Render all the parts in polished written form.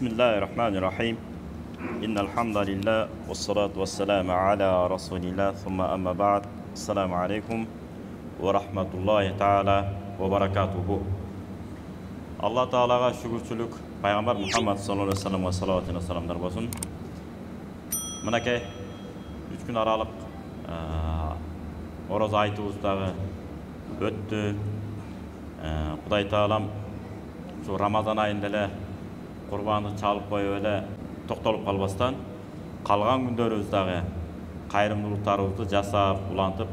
Bismillahirrahmanirrahim. Innelhamdülillah ve salatu ve selamu ala Resulillah. Thumma amma ba'd. Assalamu alaikum ve rahmetullahi ta'ala ve barakatuhu. Allah Teala'ga şükürçülük, Peygamber Muhammed sallallahu aleyhi ve sellem ve salavatine ve selamlar olsun. Mınakey 3 gün aralık Oroz aytыбыздағы өтті. Құдай Тағалам şu Ramazan ayında эле Qurbanды çalıp koyup эле токтолуп калбастан калган күндөрүбүздөгү кайрымдуулуктарыбызды жасап, улантып,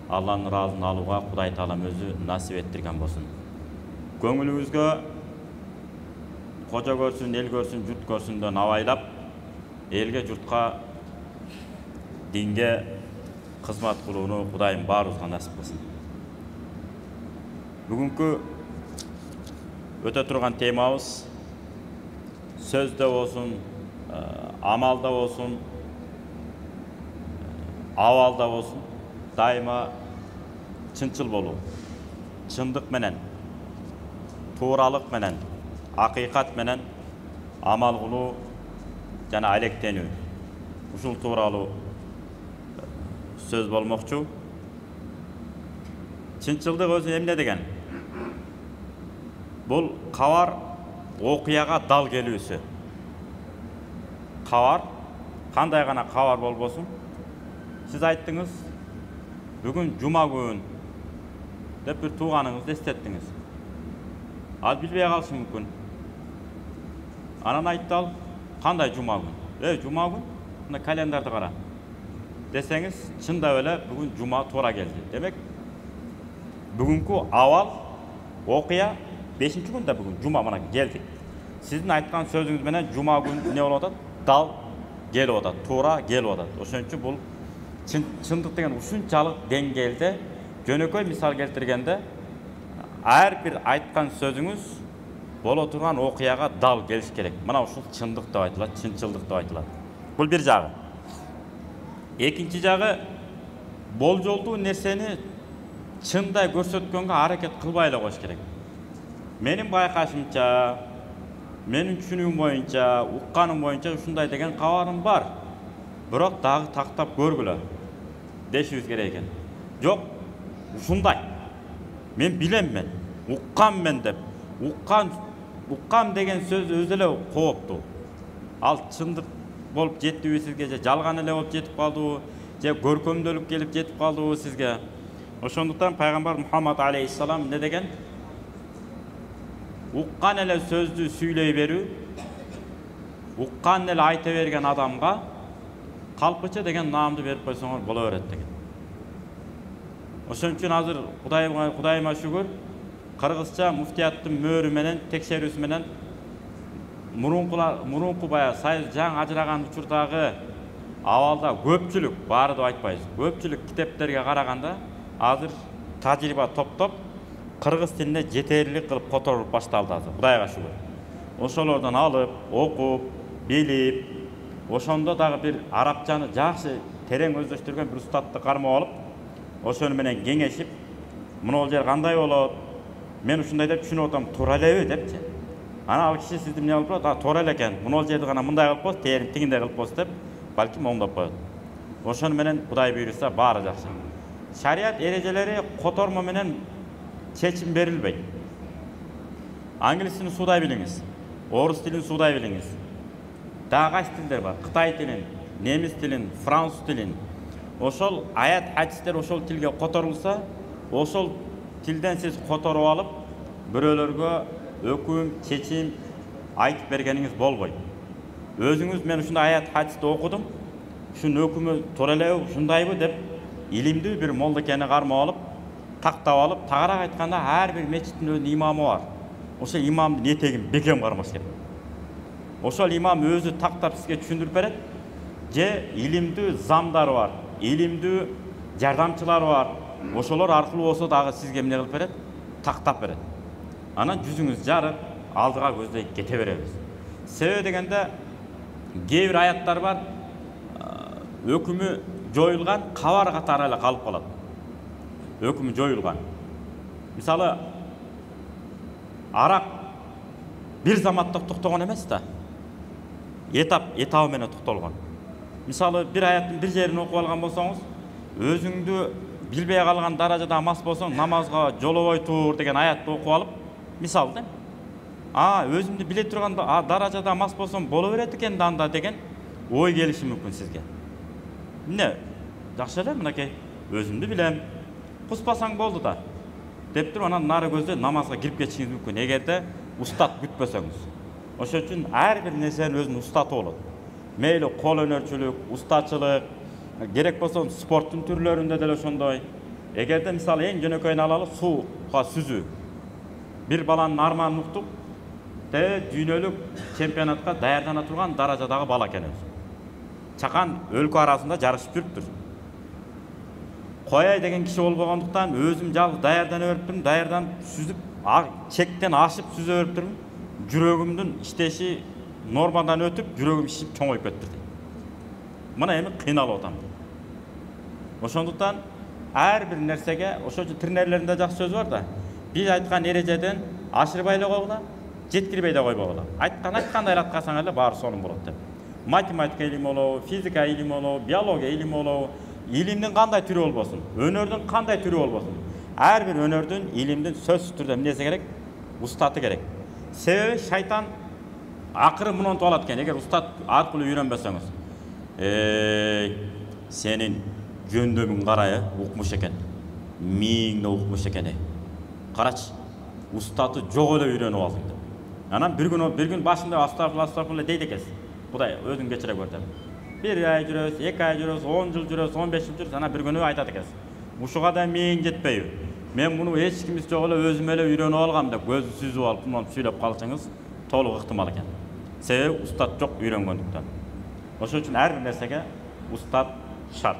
Алланын ыраазын алууга Құдай Тағалам өзү насип ettирген болсун. Көңүлүңүзгө кожо көрсүн, эл көрсүн, журт көрсүндөн абайлап, элге, журтка, динге кызмат кылууну Кудайым баарыбызга насип кылсын. Бүгүнкү өтө турган темабыз сөздө болсун, амалда болсун, абалда болсун, дайыма чынчыл болуу. Чындык менен, тууралык менен, акыйкат менен амал кылуу жана алектенүү. Ушул тууралуу сөз болмокчу. Чынчылдык өзү эмне деген? Бул кабар окуяга дал келүүсү. Кабар, кандай гана кабар болбосун. Сиз айттыңыз, бүгүн жума күн деп бир тууганыңызды эстеттиңиз. Ал билбей калышы мүмкүн. Анан айтты ал, кандай жума күн? Жума күн? Мына календарды кара. Десеңиз, чындап эле бүгүн жума туура келди. Демек, бүгүнкү абал, окуя 5-нчи күндө бүгүн жума мына келди. Сиздин айткан сөзүңүз менен жума күн эмне болуп атат? Дал келип атат, туура келип атат. Ошон үчүн бул чындык деген ушунчалык деңгээлде, жөнөкөй мисал келтиргенде, ар бир айткан сөзүңүз боло турган окуяга дал келиш керек. Мына ушул чындык деп айтылат, чынчылдык деп айтылат. Бул бир жагы. Экинчи жагы, болжолдуу нерсени чындай көрсөткөнгө аракет кылбай эле коюш керек. Менин байкашымча, менин түшүнүгүм боюнча, укканым боюнча ушундай деген кабарым бар. Бирок дагы тактап көргүлө дешибиз керек экен. Жок, ушундай. Мен билем мен, уккам мен деп. Уккам деген сөз өзү эле кооптуу. Ал чындык болуп жеттиби сизге, же жалган эле болуп жетип калдыбы, же көркөмдөлүк келип жетип калдыбы сизге? Ошондуктан Пайгамбар Мухаммад алейхиссалам эмне деген? Уккан эле сөздү сүйлөй берүү, уккан эле айта берген адамга калпыча деген наамды берип койсоңор боло берет деген. Ошон үчүн азыр Кудайыма шүгүр, кыргызча муфтияттын мөөрү менен, текшерүүсү менен мурунку баягы сайыз жаңы ажыраган учурдагы абалда көпчүлүк, баары деп айтпайбыз, көпчүлүк китептерге караганда азыр тажрыйба топтоп кыргыз тилине жетерлик кылып которулуп башталды азыр. Кудайга шүгүр. Ошолордон алып, окуп, билип, ошондо дагы бир арабчаны жакшы терең өздөштүргөн бир устатты кармап алып, ошону менен кеңешип, мына жер кандай болот? Мен ушундай деп түшүнүп атам, туура элеби депчи. Ана ал киши сизди эмне кылып атат? Туура эле экен. Мына жерди гана мындай кылып койсо, тигиндей кылып койсо деп, балким оңдоп коет. Ошону менен Кудай буйруса баары жакшы. Шариат эрежелери котормо менен чечим берилбейт. Англис тилин суудай билиңиз, орус тилин суудай билиңиз. Дагы кайсы тилдер бар? Кытай тилин, немис тилин, француз тилин. Ошол аят хадистер ошол тилге которулса, ошол тилден сиз которуп алып, бирөөлөргө өкүм, чечим айтып бергениңиз болбойт. Өзүңүз мен ушундай аят хадисти окудум, ушунун өкүмү туура элеби, ушундайбы деп илимдүү бир молдокени кармап алып, тактап алып, тагыраак айтканда ар бир мечиттин өзүнүн имамы бар. Ошол имамдын этегин бекем кармаш керек. Ошол имам өзү тактап сизге түшүндүрүп берет, же илимдүү замдары бар, илимдүү жардамчылары бар. Ошолор аркылуу болсо дагы сизге эмне кылып берет? Тактап берет. Анан жүзүңүз жарык, алдыга көздөй кете беребиз. Себеби дегенде кээ бир аяттар бар, өкүмү жоюлган кабар катары эле калып калат. Өкүмү жоюлган. Мисалы, арак бир заматта токтогон эмес да. этабы менен токтолгон. Мисалы бир аяттын бир жерин окуп алган болсоңуз, өзүңдү билбей калган даражада мас болсоң, намазга жолобой тур деген аятты окуп алып, мисалы да. Өзүмдү биле турган даражада мас болсом боло берет экен да анда деген ой келиши мүмкүн сизге. Эмне? Жакшы эле, мынакей, өзүмдү билем. Куспасаң болду да. Деп туруп анан нары көздөй намазга кирип кетишиңиз мүмкүн, эгерде устат күтпөсөңүз. Ошон үчүн ар бир нерсенин өзүнүн устаты болот. Мейли кол өнөрчүлүк, устачылык, керек болсо спорттун түрлөрүндө деле ошондой. Эгерде мисалы эң жөнөкөйүн алалы, сууга сүзүү. Бир баланын арманын уктуп, дүйнөлүк чемпионатка даярдана турган даражадагы бала экен өзү. Чакан өлкө арасында жарышып жүрүптүр. Кояй деген киши болбогондуктан өзүм жалгыз даярдана бериптирмин, даярданып сүзүп, чектен ашып сүзө бериптирмин. Жүрөгүмдүн иштеши нормадан өтүп, жүрөгүм шишип чоңоюп кетти. Мына эми кыйналып атам. Ошондуктан ар бир нерсеге, ошо үчүн тренерлеринде жакшы сөз бар да. Биз айткан эрежеден ашырбай эле койгула, жеткирбей да койбогула. Айткандай эле аткарсаң эле баары сонун болот деп. Математика илими болобу, физика илими болобу, биология илими болобу, илимдин кандай түрү болбосун, өнөрдүн кандай түрү болбосун, ар бир өнөрдүн, илимдин сөзсүз түрдө эмнеси керек? Устаты керек. Себеби шайтан акыры мунунтуп алат экен, эгер устат аркылуу үйрөнбөсөңүз. Сенин жөндөмүң карай, укмуш экен. Миңде укмуш экен. Карачы, устаты жок эле үйрөнүп алдың деп. Анан бир күн башында астагфирулла дейт экенсиз. Кудай өзүң кечире көр деп. 1 ай жүрөсүз, 2 ай жүрөсүз, 10 жыл жүрөсүз, 15 жыл жүрөсүз, анан бир күнү айтат экенсиз. Ушуга да миң жетпейби? Мен муну эч кимиз жок эле өзүм эле үйрөнүп алгам деп көзү сүзүп алып, муну сүйлөп калсаңыз толук ыктымал экен. Себеби устат жок үйрөнгөндүктөн. Ошон үчүн ар бир нерсеге устат шарт.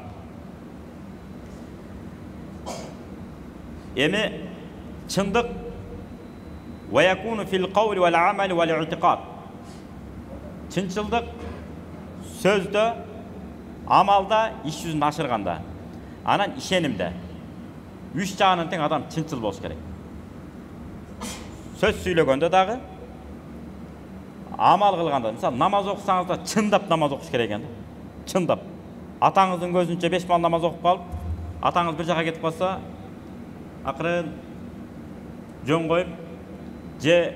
Эми чындык ва якуну фил каули вал амали вал и'тикад. Чынчылдык сөздө, амалда, иш жүзүндө ашырганда, анан ишенимде. Үч жагынан тең адам чынчыл болуш керек. Сөз сүйлөгөндө дагы, амал кылганда, мисалы намаз окусаңыз да чындап намаз окуш керек экен. Чындап. Атаңыздын көзүнчө 5 мал намаз окуп калып, атаңыз бир жака кетип калса, акырын жөн коюп, же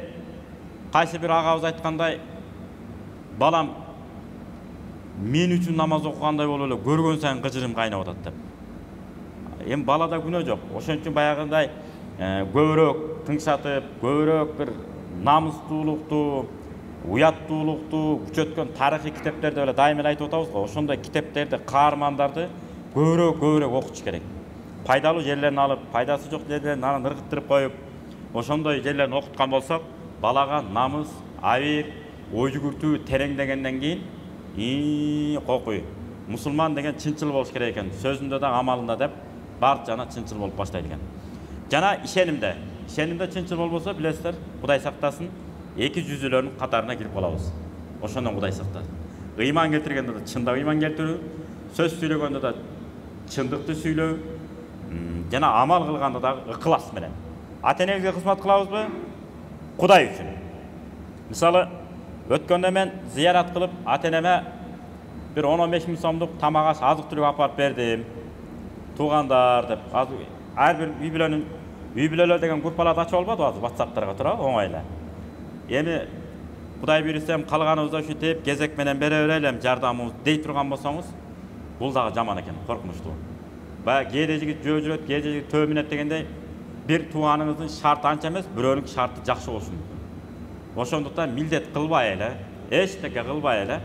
кайсы бир агабыз айткандай, балам мен үчүн намаз окугандай болуп эле көргөн сайын кыжырым кайнап атат деп. Эми балада күнөө жок. Ошон үчүн баягындай көбүрөөк тыңшатып, көбүрөөк бир намыстуулукту, уяттуулукту күчөткөн тарыхый китептерде эле дайым эле айтып атабыз го. Ошондой китептерди, каармандарды көбүрөөк окуш керек. Пайдалуу жерлерин алып, пайдасы жок жерлерин анан ыргыттырып коюп, ошондой жерлерин окуткан болсок, балага намыс, абийир, ой жүгүртүү тереңдегенден кийин кокуй. Мусулман деген чынчыл болуш керек экен. Сөзүндө да, амалында деп барчана чынчыл болуп баштайт экен. Жана ишенимде чынчыл болбосо, билесиздер, Кудай сактасын, эки жүзүлөрүнүн катарына кирип калабыз. Ошондон Кудай сактасын. Ыйман келтиргенде да чындап ыйман келтирүү, сөз сүйлөгөндө да чындыкты сүйлөө, жана амал кылганда да ыкылас менен. Ата-энебизге кызмат кылабызбы? Кудай үчүн. Мисалы, өткөндө мен зыярат кылып, ата-энеме bir 10-15 миң сомдук тамак аш, азык-түлүк апарып бердим. Туугандар деп, ар бир үй бүлөлөр деген группаларды ачып албадыбы азыр WhatsApp'тарга турабы, оңой эле. Эми Кудай буйрусам калганыбызда ушинтип кезек менен бере берелем жардамыбыз дей турган болсоңуз, бул дагы жаман экен, коркунучтуу. Баягы кээде жигит жөө жүрөт, кээде жигит төө минет дегендей, бир тууганыңыздын шарты анча эмес, бирөөнүн шарты жакшы болушу мүмкүн. Ошондуктан милдет кылбай эле, эчтеке кылбай эле,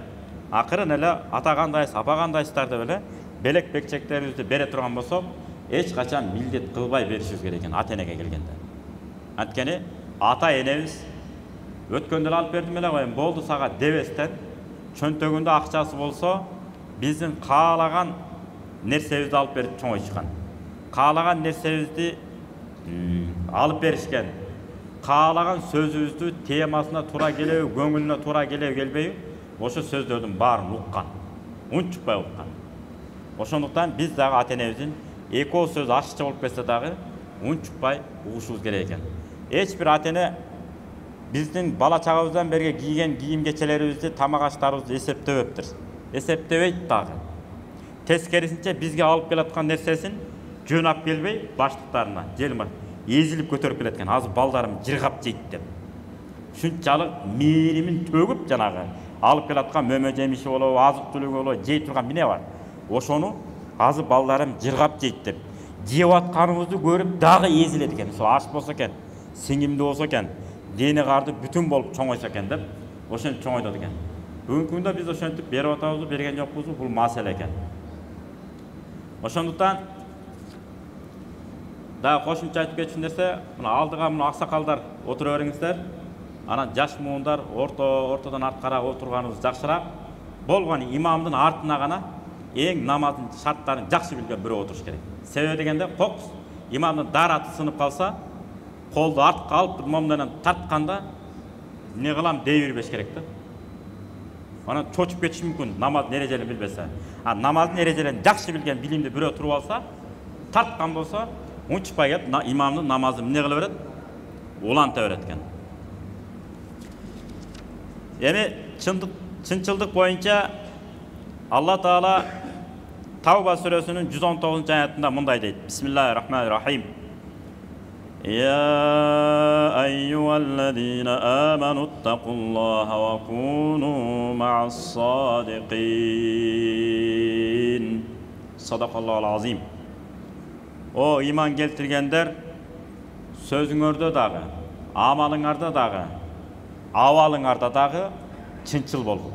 акырын эле ата кандайсыз, апа кандайсыздар деп эле белек бекчектерибизди бере турган болсок, эч качан милдет кылбай беришибиз керек экен ата-энеге келгенде. Анткени ата-энебиз өткөндө алып бердим эле коем, болду сага дебестен, чөнтөгүндө акчасы болсо, биздин каалаган нерсебизди алып берип чоңойтушкан. Каалаган нерсебизди алып беришкен. Каалаган сөзүбүздү темасына туура келеби, көңүлүнө туура келеби, келбейби, ошо сөздөрдүн баарын уккан. Унчукпай уккан. Ошондуктан биз дагы ата-энебиздин экөө сөз ашыкча болуп кетсе дагы унчукпай угушубуз керек экен. Эч бир ата-эне Биздин бала чагыбыздан бери кийген кийим-кечелерибизди, тамак аштарыбызды эсептебептир. Эсептебейт дагы. Тескерисинче бизге алып келаткан нерсесин жөнап келбей, баштыктарына желма эзилип көтөрүп келеткен. Азыр балдарым жыргап жейт деп. Ушунчалык мээримин төгүп жанагы алып келаткан мөмө жемиши болобу, азык-түлүгү болобу, жей турган эмне бар. Ошону азыр балдарым жыргап жейт деп. Жеп атканыбызды көрүп дагы эзилет экен. Ошо аш болсо экен, сиңимди болсо экен, дене карды бүтүн болуп чоңойсо экен деп, ошентип чоңойтот экен. Бүгүнкү күндө биз ошентип берип атабызбы, берген жокпузбу, бул маселе экен. Ошондуктан дагы кошумча айтып кетчү нерсе, мына алдыга мына аксакалдар отура бериңиздер. Анан жаш муундар ортодон арткарак отурганыбыз жакшыраак. Болгон имамдын артына гана эң намаздын шарттарын жакшы билген бирөө отуруш керек. Себеби дегенде кокус имамдын дараты сынып калса, колду артка алып момундан тартканда эмне кылам дей бербеш керек да. Анан чочуп кетиши мүмкүн, намаздын эрежелерин билбесе. А намаздын эрежелерин жакшы билген билимди бирөө туруп алса, тарткан болсо, унчукпай келип имамдын намазын эмне кыла берет? Уланта берет экен. Эми чынчылдык боюнча Алла Таала Тавба сүрөсүнүн 119-аятында мындай дейт. Бисмиллахир-рахманир-рахим. Я айюхаллазина аману аттакуллаха ва куну ма'ас-садиқин. Садақаллахул азим. О иман келтиргендер, сөзүңөрдө дагы, амалыңарда дагы, абалыңарда дагы чынчыл болгула.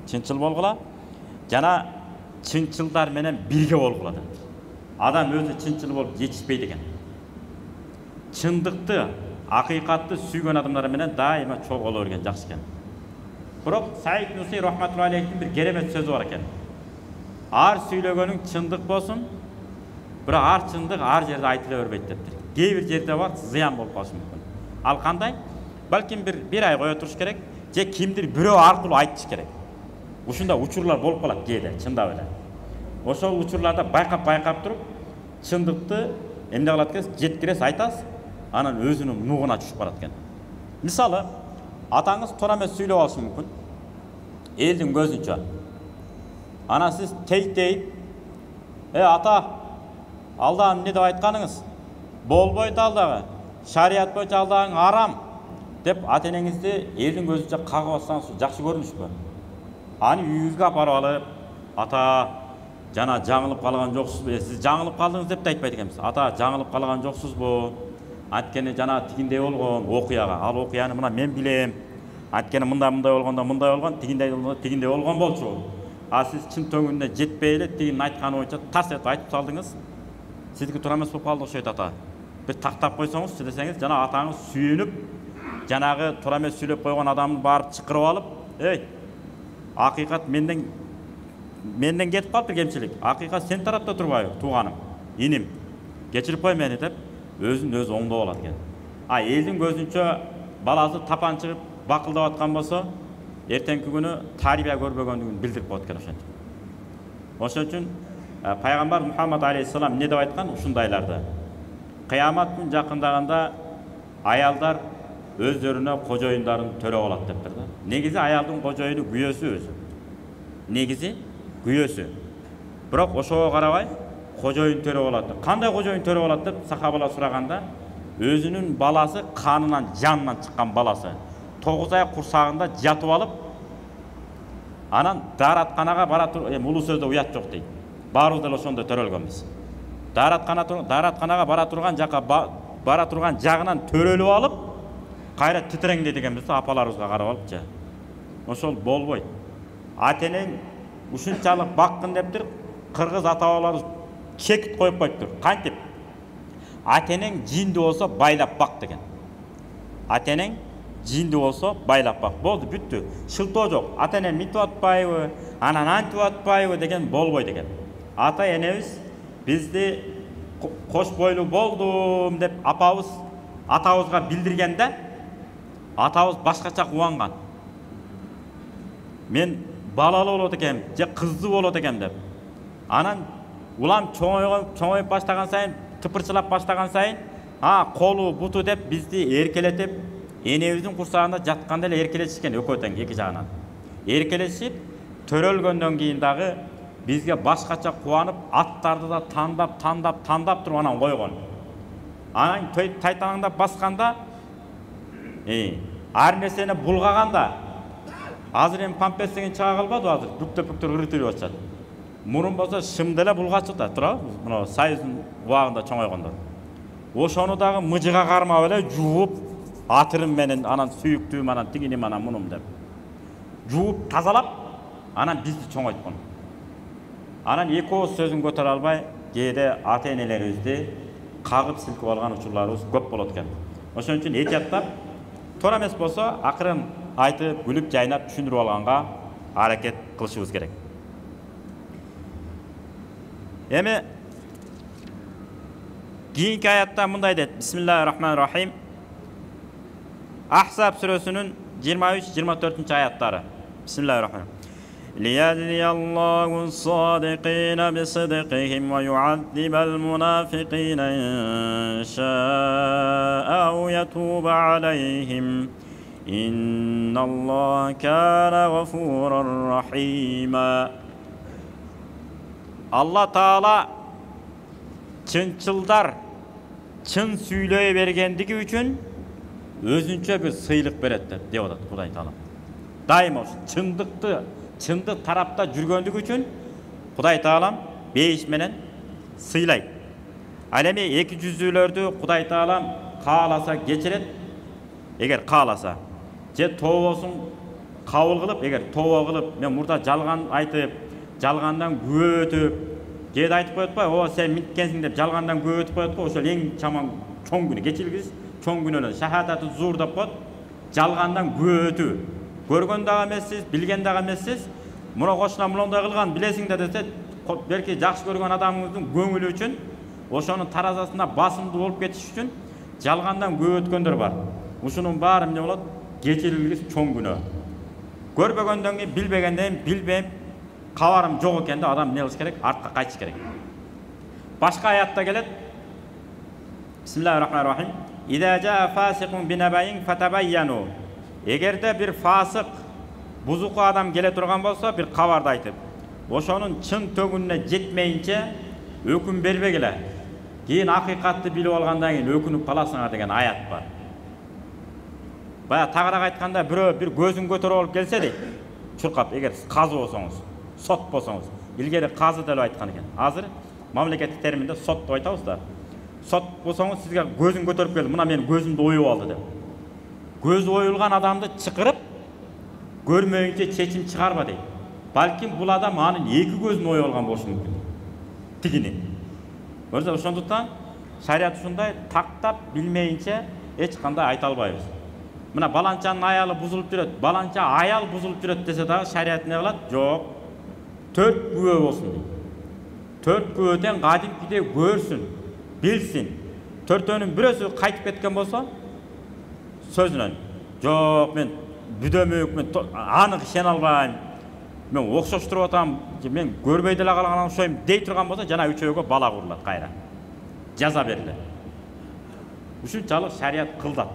Чынчыл болгула. Жана чынчылдар менен бирге болгула. Адам өзү чынчыл болуп жетишпейт экен. Чындыкты, акыйкатты сүйгөн адамдар менен дайыма чогуло берген жакшы экен. Бирок Саид Нурси рахматуллахи алейхтин бир керемет сөзү бар экен. Ар сүйлөгөнүң чындык болсун, бирок ар чындык ар жерде айтыла бербейт дептир. Кээ бир жерде бар зыян болуп калышы мүмкүн. Ал кандай? Балким бир ай кое туруш керек, же кимдир бирөө аркылуу айтыш керек. Ушундай учурлар болуп калат кээде, чындап эле. Ошол учурларда байкап туруп, чындыкты эмне кылат экенсиз, жеткиресиз, айтасыз, анан өзүнүн нугуна түшүп барат экен. Мисалы, атаңыз туура эмес сүйлөп алышы мүмкүн, элдин көзүнчө. Анан сиз дейт, ата, алдагы эмне деп айтканыңыз? Болбойт алдагы. Шарият боюнча алдагы арам деп ата-энеңизди элдин көзүнчө кагып атсаңыз жакшы көрүнүшпү? Аны үйүңүзгө алып барып, ата, жана жаңылып калган жоксузбу? Сиз жаңылып калдыңыз деп да айтпайт экенбиз. Ата, жаңылып калган жоксузбу? Анткени жана тигиндей болгон окуяга. Ал окуяны мына мен билем. Анткени мындай болгондо мындай болгон, тигиндей болгон болчу. А сиз чын төңүнүнө жетпей эле тигинин айтканы боюнча тарс этип айтып салдыңыз. Сиздики туура эмес болуп калды окшойт ата. Бир тактап койсоңузчу десеңиз, жана атаңыз сүйүнүп, жанагы туура эмес сүйлөп койгон адамды барып чакырып алып, акыйкат менден кетип калыптыр кемчилик. Акыйкат сен тарапта турбайбы, тууганым, иним. Кечирип кой мени деп өзүн өзү оңдоп алат экен. А элдин көзүнчө баласы тапан чыгып бакылдап аткан болсо, эртеңки күнү тарбия көрбөгөндүгүн билдирип коет экен ошентип. Ошон үчүн пайгамбар Мухаммад алейхиссалам эмне деп айткан ушундайларды? Кыямат күн жакындаганда аялдар өздөрүнө кожоюндарын төрө болот дептир да. Негизи аялдын кожоюну күйөөсү өзү. Негизи күйөөсү. Бирок ошого карабай кожоюн төрө болот. Кандай кожоюн төрө болот деп сахабалар сураганда, өзүнүн баласы канынан, жанынан чыккан баласы 9 ай курсагында жатып алып, анан дааратканага бара туруп, улуу сөздө уят жок дейт. Баарыбыз деле ошондой төрөлгөнбүз. Дааратканага бара турган жагынан төрөлүп алып, кайра титиреңдейт экенбиз апаларыбызга карап алыпчы. Ошол болбойт. Ата-энең ушунчалык баккын дептир, кыргыз ата-бабаларыбыз чекит коюп коюптур. Кантип? Ата-энең жинди болсо байлап бак деген. Ата-энең жинди болсо байлап бак. Болду, бүттү. Шылтоо жок. Ата-энем митип атпайбы, анан антип атпайбы деген болбойт экен. Ата-энебиз бизди кош бойлуу болдум деп атабызга билдиргенде, атабыз башкача кубанган. Мен балалы болот экем, же кыздуу болот экем деп. Анан улам чоңоюп баштаган сайын, тыпырчылап баштаган сайын, колу буту деп бизди эркелетип, энебиздин курсагында жатканда эле эркелешишкен экөө тең эки жагынан. Эркелешип төрөлгөндөн кийин дагы бизге башкача кубанып, аттарды да тандап туруп анан койгон. Анан тайтаңдап басканда, ар нерсени булгаганда, азыр эми памперс деген чыга калбады, азыр бүктөп ырытып атышат. Мурун болсо шымды эле булгачык да, туурабы? Мына Союздун убагында чоңойгондор. Ошону дагы мыжыга кармап эле жууп, атырым менен, анан сүйүктүүм, анан тигиним, анан мунум деп. Жууп, тазалап, анан бизди чоңойткон. Анан эки ооз сөзүн көтөрө албай, кээде ата-энелерибизди кагып силкип алган учурларыбыз көп болот экен. Ошон үчүн этияттап, туура эмес болсо, акырын айтып, күлүп, жайнап, түшүндүрүп алганга аракет кылышыбыз керек. Эми кийинки аятта мындай дейт: Бисмиллахир-рахманир-рахим. Ахзаб сүрөсүнүн 23-24 аяттары. Бисмиллахир-рахманир-рахим. ليجزي الله الصادقين بصدقهم ويعذب المنافقين إن شاء أو يتوب عليهم إن الله كان غفورا رحيما. Allah Taala чынчылдар чын сүйлөй бергендиги үчүн өзүнчө бир сыйлык берет деп атат Кудай Таала. Дайыма чындык тарапта жүргөндүгү үчүн Кудай Таалам бейиш менен сыйлайт. Ал эми эки жүздүүлөрдү Кудай Таалам кааласа кечирет, эгер кааласа. Же тообосун кабыл кылып, эгер тообо кылып, мен мурда жалган айтып, жалгандан күбө өтүп, кээде айтып коет атпайбы, о сен минткенсиң деп жалгандан күбө өтүп коет го, ошол эң чаман чоң күнөө, кечилгис чоң күнөөнөн шахадаты зур деп коет, жалгандан күбө өтүү. Көргөн дагы эмессиз, билген дагы эмессиз. Муну кошуна мындай кылган билесиң да десе, белки жакшы көргөн адамыңыздын көңүлү үчүн, ошонун таразасында басымдуу болуп кетиш үчүн жалгандан күбө өткөндөр бар. Ушунун баары эмне болот? Кечирилгис чоң күнөө. Көрбөгөндөн кийин, билбегенден билбейм, кабарым жок экенде адам эмне кылыш керек? Артка кайтыш керек. Башка аятта келет. Бисмиллахир-рахманир-рахим. Ида жаа фасикун бинабайин фатабайяну. Эгерде бир фасык, бузуку адам келе турган болсо, бир кабарды айтып, ошонун чын төгүнүнө жетмейинче өкүм бербегиле. Кийин акыйкатты билип алгандан кийин өкүнүп каласыңар деген аят бар. Бая тагыраак айтканда, бирөө бир көзүн көтөрүп алып келсе дейт, чуркап, эгер казы болсоңуз, сот болсоңуз, илгери казы деп айткан экен. Азыр мамлекеттик терминде сот деп айтабыз да. Сот болсоңуз сизге көзүн көтөрүп келди, мына менин көзүмдү оюп алды деп. Көзü oyulgan adamды çıkırıp görmeyince çeçim çıkarma deydi. Balkim bul adam anın iki gözünü oyu olgan bolsun mümkün. Tigini. Öyle ошондуктан şariat ушундай tактап bilmeyince hiç kандай ayta albayбыз. Mına balançanın ayalı buzulup жүрөт, balança ayal buzulup жүрөт dese dagы şariat ne kılat? Жок. 4 күбө болsun deydi. 4 күбөдөн кадимкидей көрсүн, bilsin. 4-өнүн бирөөсү кайтып кеткен болсо, sözünen, yok men büdömük, men anık işen albayım, men okşoşturup atam, men görбөй деле калган окшойм дей турган болсо, жана үчөөгө бала курулат кайра. Жаза берилет. Ушунчалык шарият кылдат.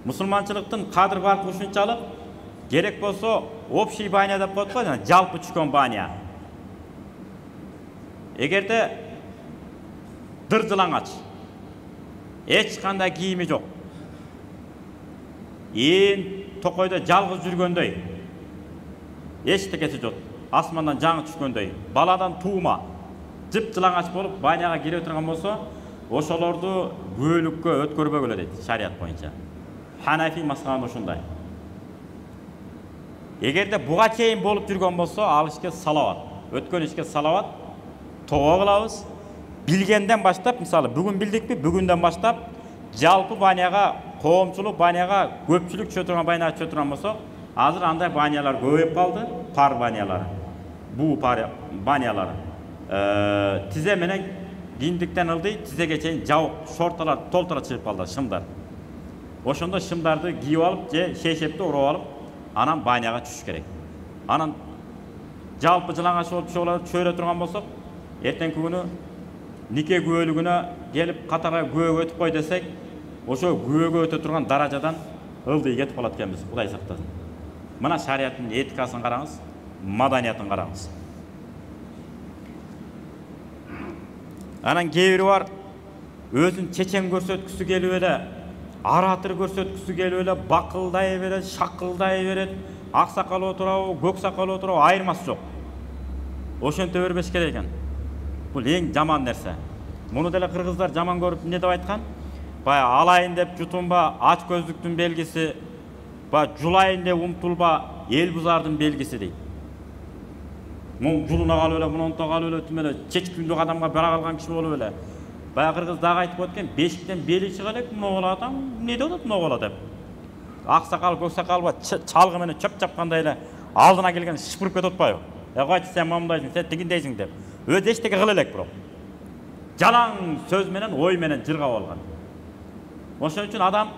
Мусулманчылыктын кадыр баркы ушунчалык керек болсо общий баня деп коет го, жалпы түшкөн баня. Эгерде дыр жылаңач, эч кандай кийими жок. Ээн токойдо жалгыз жүргөндөй. Эчтекеси жок. Асмандан жаңы түшкөндөй. Баладан туума. Жып жылаңач болуп баняга кире турган болсо, ошолорду күбөлүккө өткөрбөгүлө дейт шарият боюнча. Ханафи масканы ушундай. Эгерде буга чейин болуп жүргөн болсо, ал ишке салават. Өткөн ишке салават. Тоо кылабыз. Билгенден баштап, мисалы, бүгүн билдикпи, бүгүндөн баштап жалпы баняга, коомчулук баняга, көпчүлүк түшө турган баняга түшө турган болсо, азыр андай банялар көбөйүп калды, пар банялары. Буу пар банялары. Тизе менен киндиктен ылдый, тизеге чейин жабык, шорталар толтура чыгып калды, шымдар. Ошондо шымдарды кийип алып, же шешепти уруп алып, анан баняга түшүш керек. Анан жалпы жылаңач болуп түшө турган болсок, эртеңки күнү нике күбөлүгүнө келип катарга күбөгө өтүп кой десек, ошо күбөгө өтө турган даражадан ылдый кетип калат экенбиз. Кудай сактасын. Мына шариаттын этикасын караңыз, маданиятын караңыз. Анан кээ бири бар, өзүн чечен көрсөткүсү келип эле, аратыр көрсөткүсү келип эле, бакылдай берет, шакылдай берет. Ак сакал отурабы, көк сакал отурабы айырмасы жок. Ошентип бербеш керек экен. Бул эң жаман нерсе. Муну деле кыргыздар жаман көрүп эмне деп айткан? Бая алайын деп жутунба, ач көздүктүн белгиси, жулайын деп умтулба, эл бузардын белгиси дейт. Мун жулуна калып эле, мунунта калып эле, тимеле чечкиндик адамга бара калган киши болуп эле. Бая кыргыз дагы айтып өткөн, бешиктен бели чыга элек, муну кылат, эмне деп атат муну кылат деп. Ак сакал, көк сакал чалгы менен чөп чапкандай эле алдына келген шыпырып кетип атпайбы? Койчу сен мамдайсың, сен тигиндейсиң деп. Өзү эчтеке кыла элек бирок. Жалаң сөз менен, ой менен жыргап алган. Ошон үчүн адам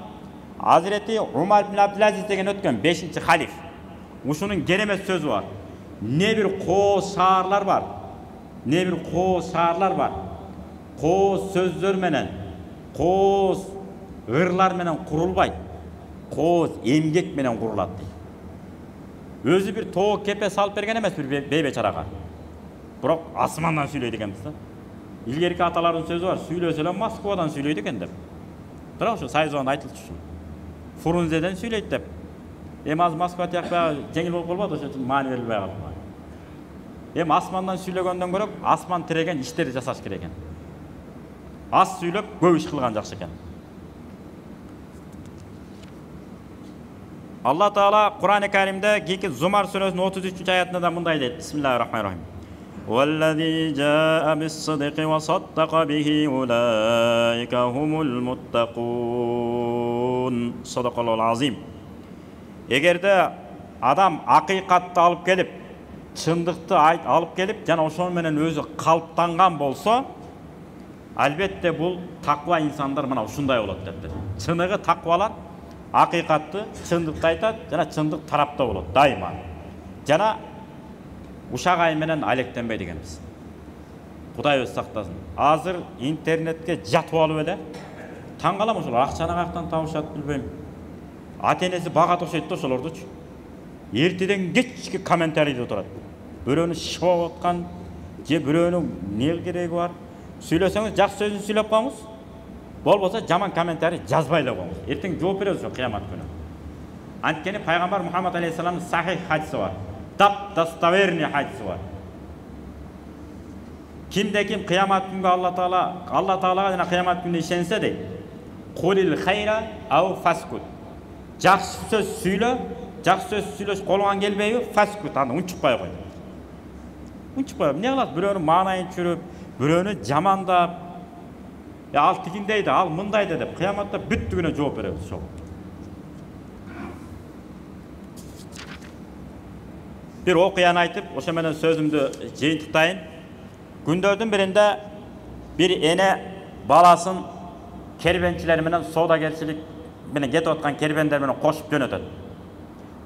Hazreti Umar bin Abdülaziz деген өткөн 5-чи халиф. Ушунун керемет сөзү бар. Не бир кооз шаарлар бар. Не бир кооз шаарлар бар. Кооз сөздөр менен, кооз ырлар менен курулбайт. Кооз эмгек менен курулат дейт. Өзү бир тоо кепе салып берген эмес бир бейбечарага. Бирок асмандан сүйлөйт экенбиз да. Илгерки аталардын сөзү бар, сүйлөсө эле Москвадан сүйлөйт экен деп. Бирок ошо Сайзоонда айтылчу. Фурунзеден сүйлөйт деп. Азыр Москва тиякта жеңил болуп калбады, ошон үчүн маани берилбей калды. Асмандан сүйлөгөндөн көрөп, асман тиреген иштерди жасаш керек экен. Аз сүйлөп, көп иш кылган жакшы экен. Алла Таала Кур'ан-ы Каримде кийинки Зумар сүрөсүнүн 33-аятында да мындай дейт. Бисмиллахир-рахманир-рахим. وَالَّذِي جَاءَ بِالصِّدْقِ وَصَدَّقَ بِهِ أُولَئِكَ هُمُ الْمُتَّقُونَ. Sadaqallahul azim. Эгерде адам акыйкатты алып келип, чындыкты алып келип, жана ошол менен өзү калыптанган болсо, албетте бул таква инсандар мына ушундай болот деп. Чыныгы таквалар акыйкатты, чындыкты айтат, жана чындык тарапта болот дайыма. Жана ушак ай менен алектенбей дегенбиз. Кудай өз сактасын. Азыр интернетке жатып алып эле таң калам, ошол акчаны каяктан табышат билбейм. Ата-энеси багат окшойт да ошолордучу. Эртеден кечке комментарийде турат. Бирөөнү шыбап аткан, же бирөөнүн эмне кереги бар? Сүйлөсөңүз жакшы сөзүн сүйлөп коюңуз. Болбосо жаман комментарий жазбай эле коюңуз. Эртең жооп беребиз кыямат күнү. Анткени пайгамбар Мухаммад алейхиссаламдын сахих хадиси бар. Достоверный хадиси бар. Кимде ким кыямат күнгө Алла Таалага жана кыямат күнүнө ишенсе дейт. Кулил хайра ау фаскут. Жакшы сөз сүйлө, жакшы сөз сүйлөш колуңан келбейби? Фаскут, аны унчукпай кой. Унчукпай. Эмне кылат? Бирөөнүн маанайын түшүрүп, бирөөнү жамандап, ал тигиндейди, ал мындайды деп кыяматта бүттүгүнө жооп беребиз ошол. Bir окуяны айтып, ошо менен сөзүмдү жыйынтыктайын. Күндөрдүн биринде bir эне баласын кербенчилер менен соодагерчилик менен кетип аткан кербендер менен кошуп жөнөтөт.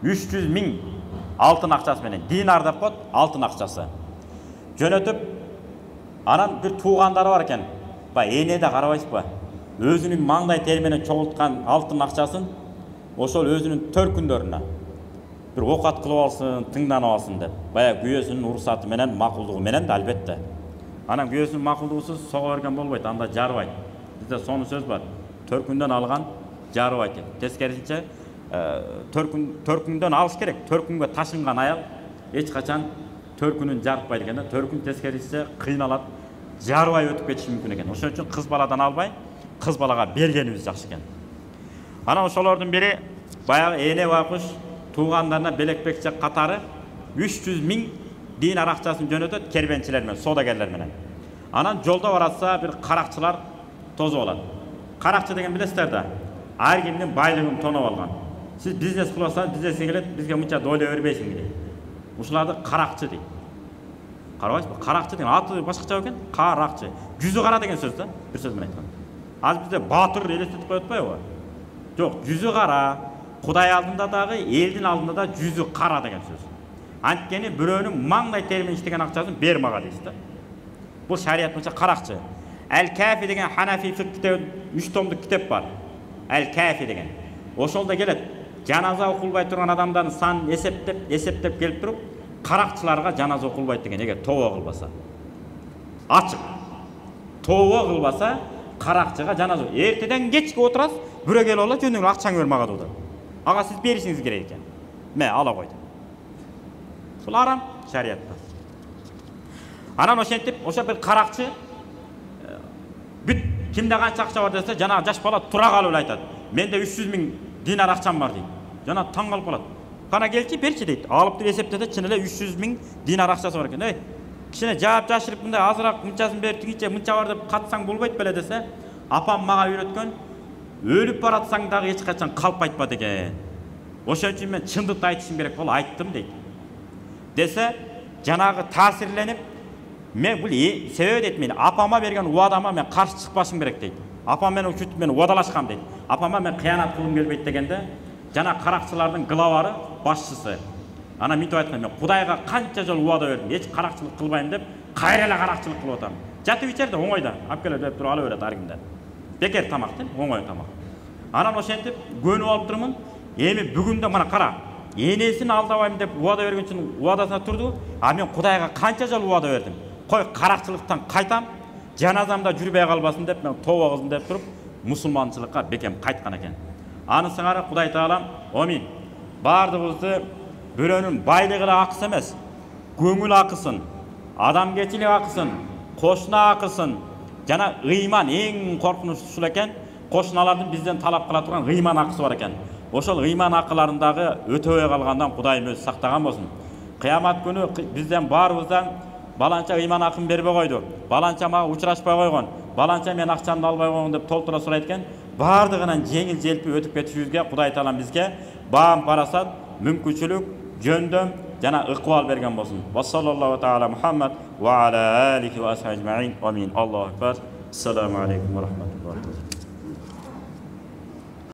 300 000 алтын акчасы менен, динар деп коет, алтын акчасы. Жөнөтүп, анан bir туугандары бар экен. Эне да карабайсызбы? Өзүнүн маңдай тери менен чогулткан алтын акчасын ошол өзүнүн төркүндөрүнө bir окат кылып алсын, тыңданып алсын деп. Бая күйөөсүнүн уруксаты менен, макулдугу менен да албетте. Анан күйөөсүнүн макулдугусуз сого берген болбойт, анда жарыбайт. Бизде сонун сөз бар. Төркүндөн алган жарыбайт. Тескерисинче, төркүндөн алыш керек. Төркүнгө ташынган аял эч качан төркүнүн жарытпайт экен да. Төркүн тескерисинче кыйналат, жарыбай өтүп кетиши мүмкүн экен. Ошон үчүн кыз баладан албай, кыз балага бергенибиз жакшы экен. Анан ошолордун бири баягы эне байкуш туугандарына белекбекче катары 300 000 динар акчасын жөнөтөт кербенчилер менен, соодагерлер менен. Анан жолдо баратса бир каракчылар тосуп алат. Каракчы деген билесиздер да, ар кимдин байлыгын тоноп алган. Сиз бизнес кылып атсаңыз, бизнеске келет, бизге мынча доля бербейсиң дейт. Ушуларды каракчы дейт. Карабайсызбы? Каракчы деген аты башкача экен, каракчы. Жүзү кара деген сөз да, бир сөз менен айтканда. Азыр бизде батыр элестетип коюп атпайбы? Жок, жүзү кара. Кудай алдында дагы, элдин алдында да жүзү кара деген сөз. Анткени бирөөнүн маңдай тери менен иштеген акчасын бер мага дейсиз да. Бул шарият боюнча каракчы. Әл-Кафи деген Ханафи фикхте 3 томдук китеп бар. әл кәфи деген. Ошолда келет. Жаназа окулбай турган адамдардын санын эсептеп келип туруп, каракчыларга жаназа окулбайт деген, эгер тобо кылбаса. Ачык. Тобо кылбаса, каракчыга жаназа. Эртеден кечке отурасыз, бирөө келип алат, жөнүңөр акчаңды бер мага деп. Ага сиз беришиңиз керек экен. Мен ала койдум. Бул арам шариятта. Анан ошентип, ошо бир каракчы бүт кимде канча акча бар десе, жана жаш бала тура калып айтат. Менде 300 000 динар акчам бар дейт. Жана таң калып калат. Кана келчи, берчи дейт. Алып туруп эсептеди, чын эле 300 000 динар акчасы бар экен. Кичине жаап жашырып мындай азыраак мынчасын берип, тигиче мынча бар деп катсаң болбойт беле десе, апам мага үйрөткөн, өлүп баратсаң дагы эч качан калп айтпа деген. Ошон үчүн мен чындыкты айтышым керек болуп айттым дейт. Десе, жанагы таасирленип, мен бул себеби дейт, мен апама берген уадама мен каршы чыкпашым керек дейт. Апам менен учутуп мен уадалашкам дейт. Апама мен кыянат кылгым келбейт дегенде, жана каракчылардын главары, башчысы. Ана мынтип айткан, мен Кудайга канча жол уада бердим, эч каракчылык кылбайм деп, кайра эле каракчылык кылып атам. Жатып ичерде оңойда, алып келе деп туруп ала берет ар кимден. Бекер тамак деп, оңой тамак. Анан ошентип көнүп алып турмун. Эми бүгүндө мына кара, энесин алдабайм деп уада берген үчүн уадасына турду. А мен Кудайга канча жол уада бердим. Кой каракчылыктан кайтам, жаназамда жүрбөй калбасын деп мен тобо кылдым деп туруп, мусулманчылыкка бекем кайткан экен. Аны сыңары Кудай Таалам, амин. Бардыгыбызды бирөөнүн байлыгы эле акысы эмес, көңүл акысын, адамгерчилик акысын, кошуна акысын, жана ыйман эң коркунучтуу экен. Кошуналардын бизден талап кыла турган ыйман акысы бар экен. Ошол ыйман акыларындагы өтөбөй калгандан Кудайым өзү сактаган болсун. Кыямат күнү бизден баарыбыздан баланча ыйман акын бербей койду, баланча мага учурашпай койгон, баланча мен акчамды албай койгон деп толтура сурайт экен. Бардыгынан жеңил желпи өтүп кетишибизге Кудай Таалам бизге баам парасат, мүмкүнчүлүк, жөндөм жана ыкбал берген болсун. Ва саллаллаху таала Мухаммад ва аля алихи ва асхабихи ажмаин. Амин. Аллаху акбар. Ассаламу алейкум ва рахматуллахи.